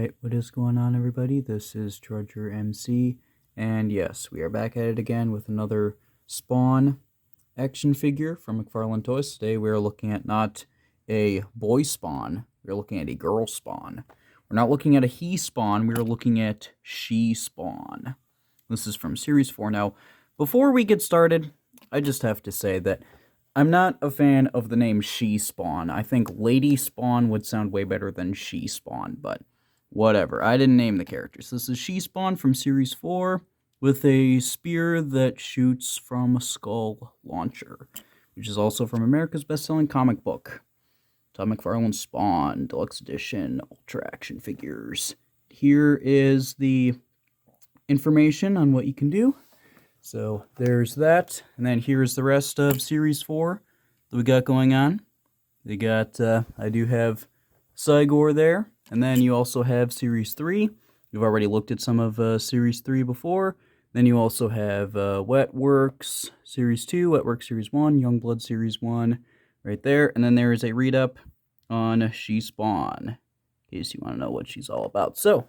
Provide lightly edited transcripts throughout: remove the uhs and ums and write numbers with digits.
Alright, what is going on, everybody? This is Trudger MC, and yes, we are back at it again with another Spawn action figure from McFarlane Toys. Today we are looking at not a boy Spawn, we're looking at a girl Spawn. We're not looking at a he Spawn, we're looking at she Spawn. This is from Series 4. Now, before we get started, I just have to say that I'm not a fan of the name She Spawn. I think Lady Spawn would sound way better than She Spawn, but whatever. I didn't name the characters. This is She Spawn from Series 4 with a spear that shoots from a skull launcher, which is also from America's best-selling comic book. Todd McFarlane Spawn, Deluxe Edition, Ultra Action Figures. Here is the information on what you can do. So there's that, and then here's the rest of Series 4 that we got going on. We got, I do have Cygor there, and then you also have Series 3. You've already looked at some of Series 3 before. Then you also have Wetworks Series 2, Wetworks Series 1, Youngblood Series 1, right there. And then there is a read-up on She Spawn, in case you want to know what she's all about. So,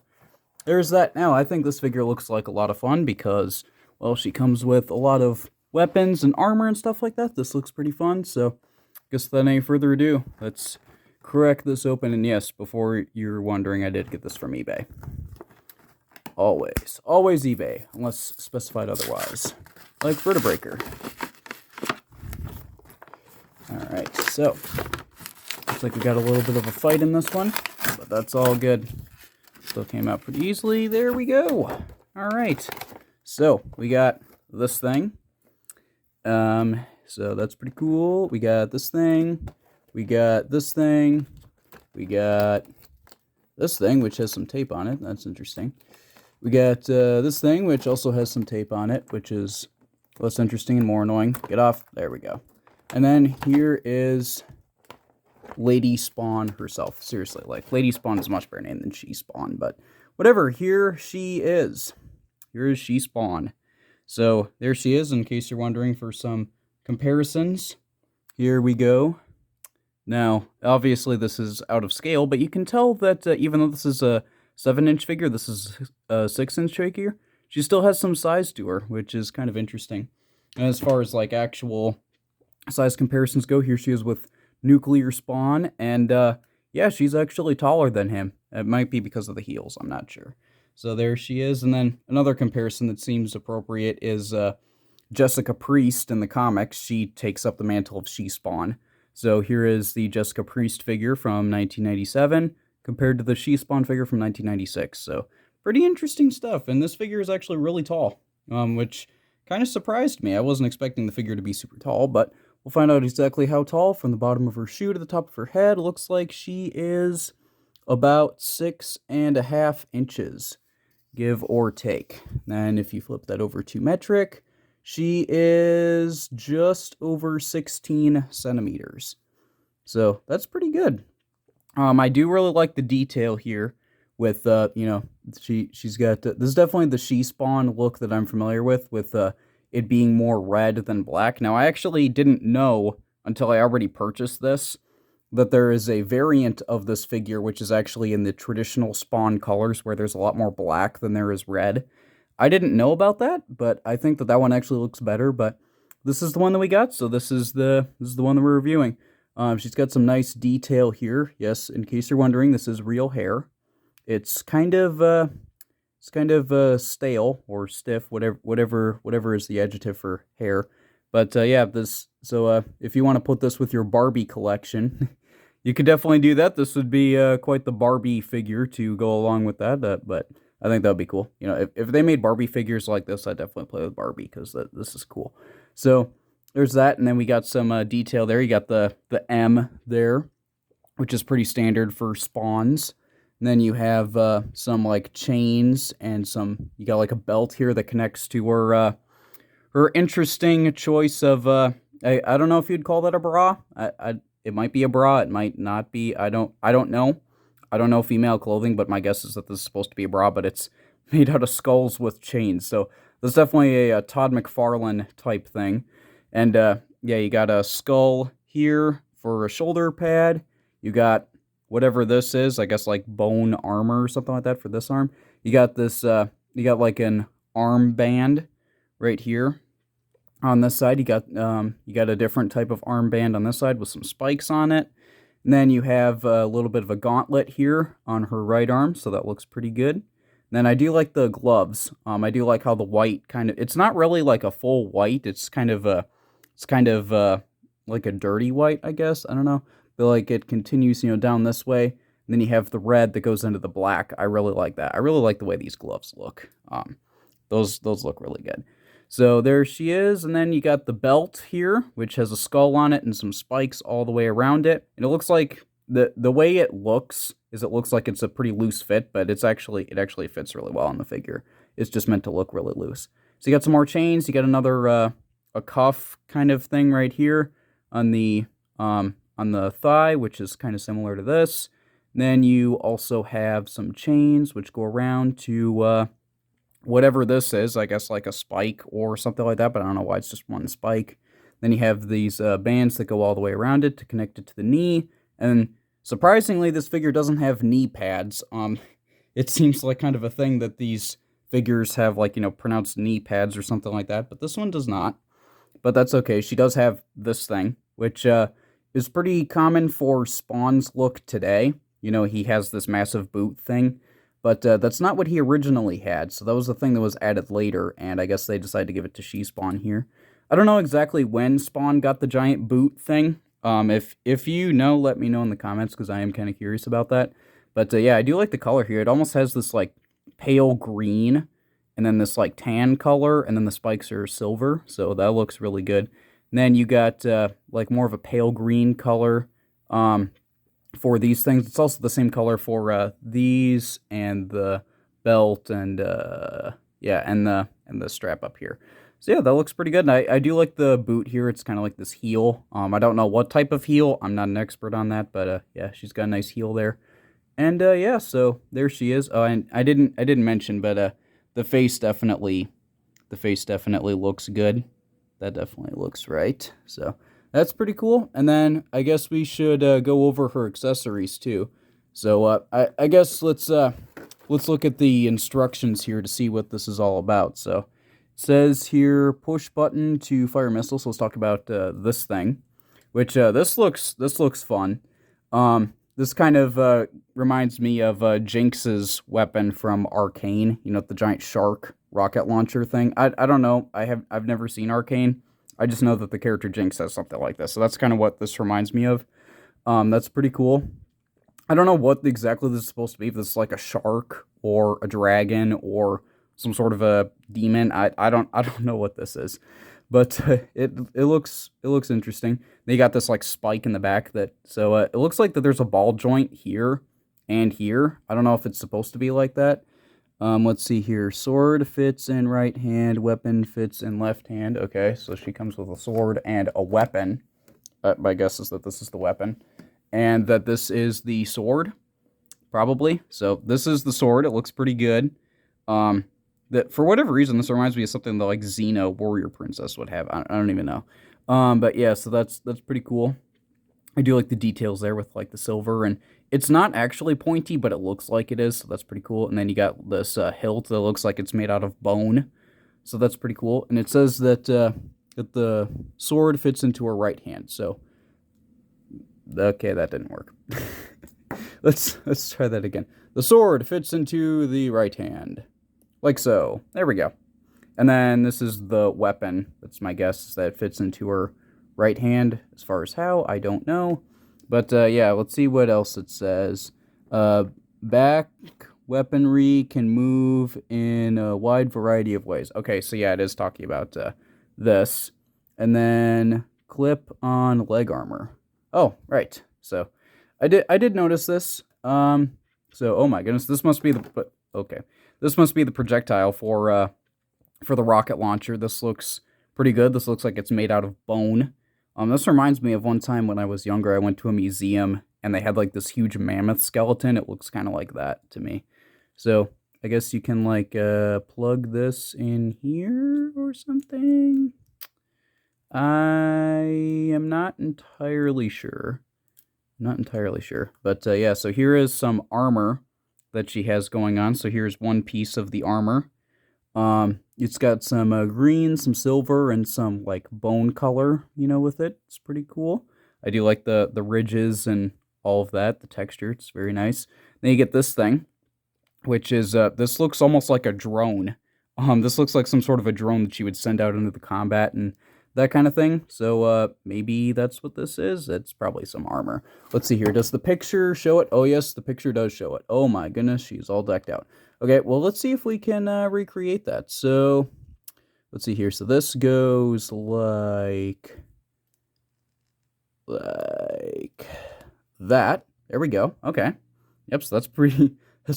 there's that. Now, I think this figure looks like a lot of fun because, well, she comes with a lot of weapons and armor and stuff like that. This looks pretty fun, so I guess without any further ado, let's crack this open. And yes, before you're wondering, I did get this from eBay. Always eBay, unless specified otherwise. Like Vertebreaker. Alright, so, looks like we got a little bit of a fight in this one, but that's all good. Still came out pretty easily. There we go. Alright. So, we got this thing. So that's pretty cool. We got this thing. We got this thing. We got this thing, which has some tape on it. That's interesting. We got this thing, which also has some tape on it, which is less interesting and more annoying. Get off. There we go. And then here is Lady Spawn herself. Seriously, like, Lady Spawn is a much better name than She Spawn, but whatever. Here she is. Here is She Spawn. So, there she is, in case you're wondering for some comparisons. Here we go. Now, obviously this is out of scale, but you can tell that even though this is a 7-inch figure, this is a 6-inch figure, she still has some size to her, which is kind of interesting. And as far as, like, actual size comparisons go, here she is with Nuclear Spawn, and yeah, she's actually taller than him. It might be because of the heels, I'm not sure. So there she is, and then another comparison that seems appropriate is Jessica Priest in the comics. She takes up the mantle of She Spawn. So here is the Jessica Priest figure from 1997 compared to the She Spawn figure from 1996. So pretty interesting stuff, and this figure is actually really tall, which kind of surprised me. I wasn't expecting the figure to be super tall, but we'll find out exactly how tall from the bottom of her shoe to the top of her head. Looks like she is about 6.5 inches, give or take. And if you flip that over to metric, she is just over 16 centimeters. So that's pretty good. I do really like the detail here with, you know, she's got, this is definitely the She Spawn look that I'm familiar with it being more red than black. Now, I actually didn't know until I already purchased this that there is a variant of this figure which is actually in the traditional Spawn colors where there's a lot more black than there is red. I didn't know about that, but I think that one actually looks better, but this is the one that we got, so this is the one that we're reviewing. She's got some nice detail here. Yes, in case you're wondering, this is real hair. It's kind of stale or stiff, whatever is the adjective for hair. But yeah, if you want to put this with your Barbie collection, you could definitely do that. This would be quite the Barbie figure to go along with that. But I think that would be cool. You know, if they made Barbie figures like this, I'd definitely play with Barbie because this is cool. So there's that, and then we got some detail there. You got the M there, which is pretty standard for Spawns. And then you have some, like, chains and you got, like, a belt here that connects to her interesting choice of, I don't know if you'd call that a bra. It might be a bra, it might not be. I don't know. I don't know female clothing, but my guess is that this is supposed to be a bra, but it's made out of skulls with chains. So this is definitely a Todd McFarlane type thing. And yeah, you got a skull here for a shoulder pad. You got whatever this is, I guess like bone armor or something like that for this arm. You got this, you got like an armband right here. On this side, you got a different type of armband on this side with some spikes on it. And then you have a little bit of a gauntlet here on her right arm, so that looks pretty good. And then I do like the gloves. I do like how the white kind of, it's not really like a full white, it's kind of like a dirty white, I guess. I don't know. But like it continues, down this way. And then you have the red that goes into the black. I really like that. I really like the way these gloves look. Those look really good. So there she is, and then you got the belt here, which has a skull on it and some spikes all the way around it. And it looks like the way it looks is it looks like it's a pretty loose fit, but it actually fits really well on the figure. It's just meant to look really loose. So you got some more chains. You got another a cuff kind of thing right here on the thigh, which is kind of similar to this. And then you also have some chains which go around to whatever this is, I guess like a spike or something like that, but I don't know why it's just one spike. Then you have these bands that go all the way around it to connect it to the knee. And surprisingly, this figure doesn't have knee pads. It seems like kind of a thing that these figures have, like, pronounced knee pads or something like that, but this one does not. But that's okay. She does have this thing, which is pretty common for Spawn's look today. He has this massive boot thing. But that's not what he originally had, so that was the thing that was added later, and I guess they decided to give it to She-Spawn here. I don't know exactly when Spawn got the giant boot thing. If you know, let me know in the comments, because I am kind of curious about that. But yeah, I do like the color here. It almost has this, like, pale green, and then this, like, tan color, and then the spikes are silver, so that looks really good. And then you got, like, more of a pale green color, for these things. It's also the same color for these and the belt and yeah, and the strap up here. So yeah, that looks pretty good. And I do like the boot here. It's kind of like this heel. I don't know what type of heel. I'm not an expert on that, but yeah, she's got a nice heel there. And yeah, so there she is. Oh, and I didn't mention, but the face definitely looks good. That definitely looks right. So that's pretty cool. And then I guess we should go over her accessories too. So I guess let's look at the instructions here to see what this is all about. So it says here, push button to fire missiles. So let's talk about this thing, which this looks fun. This kind of reminds me of Jinx's weapon from Arcane. The giant shark rocket launcher thing. I don't know. I've never seen Arcane. I just know that the character Jinx has something like this. So that's kind of what this reminds me of. That's pretty cool. I don't know what exactly this is supposed to be. If this is like a shark or a dragon or some sort of a demon. I don't know what this is. But it looks interesting. They got this like spike in the back so it looks like that there's a ball joint here and here. I don't know if it's supposed to be like that. Let's see here. Sword fits in right hand. Weapon fits in left hand. Okay, so she comes with a sword and a weapon. My guess is that this is the weapon. And that this is the sword. Probably. So this is the sword. It looks pretty good. That for whatever reason, this reminds me of something that like Xena, Warrior Princess, would have. I don't even know. But yeah, so that's pretty cool. I do like the details there with like the silver, and it's not actually pointy, but it looks like it is, so that's pretty cool. And then you got this hilt that looks like it's made out of bone, so that's pretty cool. And it says that that the sword fits into her right hand. So okay, that didn't work. let's try that again. The sword fits into the right hand, like so. There we go. And then this is the weapon. That's my guess, that it fits into her right hand. As far as how, I don't know. But yeah, let's see what else it says. Back weaponry can move in a wide variety of ways. Okay, so yeah, it is talking about this. And then clip on leg armor. Oh, right. So I did notice this. So oh my goodness, this must be the This must be the projectile for the rocket launcher. This looks pretty good. This looks like it's made out of bone. This reminds me of one time when I was younger, I went to a museum and they had like this huge mammoth skeleton. It looks kind of like that to me. So I guess you can like plug this in here or something. I am not entirely sure. not entirely sure. But yeah, so here is some armor that she has going on. So here's one piece of the armor. It's got some green, some silver, and some like bone color, with it. It's pretty cool. I do like the ridges and all of that, the texture. It's very nice. Then you get this thing, which is this looks almost like a drone. This looks like some sort of a drone that you would send out into the combat and that kind of thing. So maybe that's what this is. It's probably some armor. Let's see here. Does the picture show it? Oh yes, the picture does show it. Oh my goodness, she's all decked out. Okay, well let's see if we can recreate that. So let's see here. So this goes like that. There we go. Okay. Yep, so that's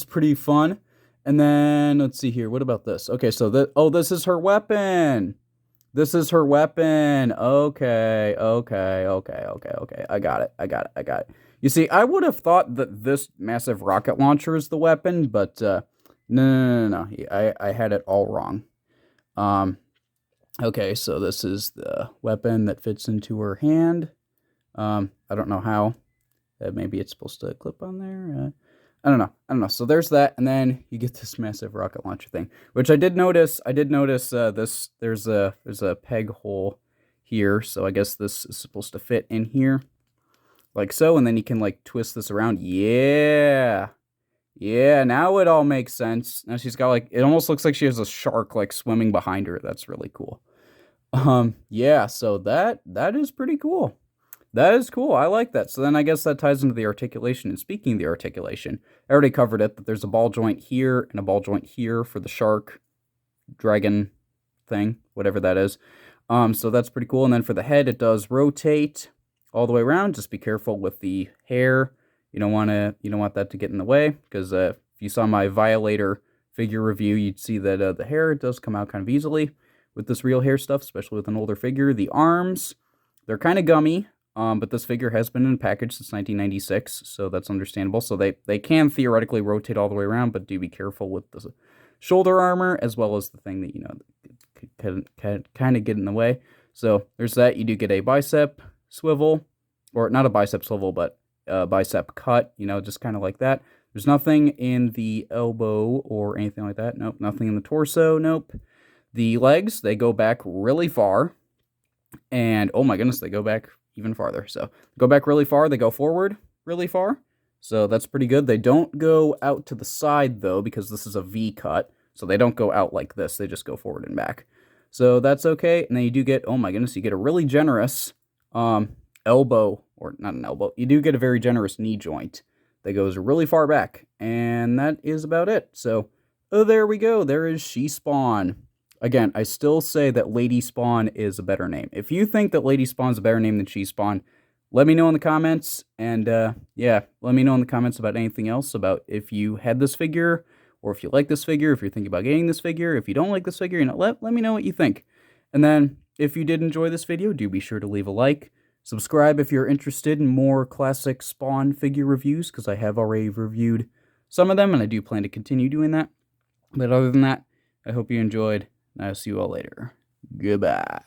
pretty fun. And then let's see here. What about this? Okay, so this is her weapon. This is her weapon. Okay. I got it. You see, I would have thought that this massive rocket launcher is the weapon, but no. I had it all wrong. Okay, so this is the weapon that fits into her hand. I don't know how. Maybe it's supposed to clip on there. I don't know. So there's that, and then you get this massive rocket launcher thing, which I did notice. This. There's a peg hole here, so I guess this is supposed to fit in here, like so, and then you can like twist this around. Yeah. Now it all makes sense. Now she's got like, it almost looks like she has a shark like swimming behind her. That's really cool. Yeah. So that is pretty cool. That is cool. I like that. So then I guess that ties into the articulation. And speaking of the articulation, I already covered it, that there's a ball joint here and a ball joint here for the shark, dragon thing, whatever that is. So that's pretty cool. And then for the head, it does rotate all the way around. Just be careful with the hair. You don't want that to get in the way, because if you saw my Violator figure review, you'd see that the hair does come out kind of easily with this real hair stuff, especially with an older figure. The arms, they're kind of gummy. But this figure has been in a package since 1996, so that's understandable. So they can theoretically rotate all the way around, but do be careful with the shoulder armor, as well as the thing that, can kind of get in the way. So there's that. You do get a bicep swivel, or not a bicep swivel, but a bicep cut, just kind of like that. There's nothing in the elbow or anything like that. Nope, nothing in the torso. Nope. The legs, they go back really far, and oh my goodness, they go back even farther. So go back really far, they go forward really far. So that's pretty good. They don't go out to the side though, because this is a V cut. So they don't go out like this. They just go forward and back. So that's okay. And then you do get, oh my goodness, you get a really generous elbow, or not an elbow. You do get a very generous knee joint that goes really far back. And that is about it. So there we go. There is She Spawn. Again, I still say that Lady Spawn is a better name. If you think that Lady Spawn is a better name than She Spawn, let me know in the comments. And yeah, let me know in the comments about anything else, about if you had this figure, or if you like this figure, if you're thinking about getting this figure. If you don't like this figure, let me know what you think. And then if you did enjoy this video, do be sure to leave a like. Subscribe if you're interested in more classic Spawn figure reviews, because I have already reviewed some of them, and I do plan to continue doing that. But other than that, I hope you enjoyed. I'll see you all later. Goodbye.